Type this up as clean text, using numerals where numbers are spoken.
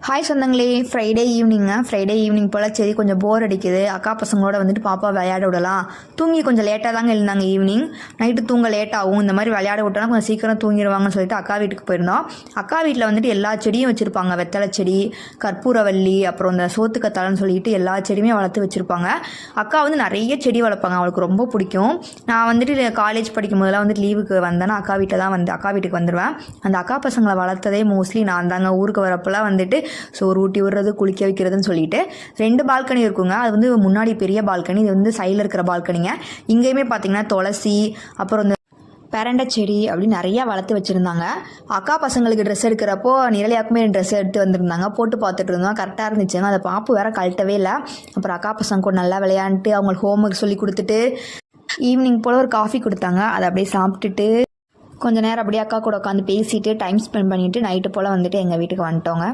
Hi சொந்தங்களே, Friday evening போல் சரி கொஞ்சம் போர் அடிக்குது. அக்கா பசங்களோட வந்துட்டு பாப்பா விளையாட விடலாம். தூங்கி கொஞ்சம் லேட்டாக தாங்க எழுந்தாங்க. ஈவினிங் நைட்டு தூங்க லேட்டாகும். இந்த மாதிரி விளையாட விட்டோன்னா கொஞ்சம் சீக்கிரம் தூங்கிடுவாங்கன்னு சொல்லிட்டு அக்கா வீட்டுக்கு போயிருந்தோம். அக்கா வீட்டில் வந்துட்டு எல்லா செடியும் வச்சுருப்பாங்க. வெத்தலை செடி, கற்பூரவள்ளி, அப்புறம் இந்த சோத்துக்கத்தாழன்னு சொல்லிட்டு எல்லா செடியுமே வளர்த்து வச்சுருப்பாங்க. அக்கா வந்து நிறைய செடி வளர்ப்பாங்க. அவளுக்கு ரொம்ப பிடிக்கும். நான் வந்துட்டு காலேஜ் படிக்கும் போதெல்லாம் வந்துட்டு லீவுக்கு வந்தேன்னா அக்கா வீட்டுக்கு வந்துடுவேன். அந்த அக்கா பசங்களை வளர்த்ததே மோஸ்ட்லி நான் தாங்க. ஊருக்கு வரப்போலாம் வந்துட்டு சோறு ஊட்டி விடுறது, குளிக்க வைக்கிறதுன்னு சொல்லிட்டு 2 பால்கனி இருக்குங்க. அது வந்து முன்னாடி பெரிய பால்கனி, இது வந்து சைடில் இருக்கிற பால்கனிங்க. இங்கேயுமே பார்த்தீங்கன்னா துளசி, அப்புறம் இந்த பெரண்டை செடி அப்படி நிறையா வளர்த்து வச்சுருந்தாங்க. அக்கா பசங்களுக்கு ட்ரெஸ் எடுக்கிறப்போ நிரலியாக்குமே ட்ரெஸ் எடுத்து வந்திருந்தாங்க. போட்டு பார்த்துட்டு இருந்தோம். கரெக்டாக இருந்துச்சுங்க. அதை பாப்பு வேற கழட்டவே இல்லை. அப்புறம் அக்கா பசங்க கூட நல்லா விளையாண்டுட்டு அவங்களுக்கு ஹோம்ஒர்க் சொல்லி கொடுத்துட்டு ஈவினிங் போல் ஒரு காஃபி கொடுத்தாங்க. அதை அப்படியே சாப்பிட்டுட்டு கொஞ்சம் நேரம் அப்படியே அக்கா கூட உட்காந்து பேசிட்டு டைம் ஸ்பெண்ட் பண்ணிவிட்டு நைட்டு போல் வந்துட்டு எங்கள் வீட்டுக்கு வந்துட்டோங்க.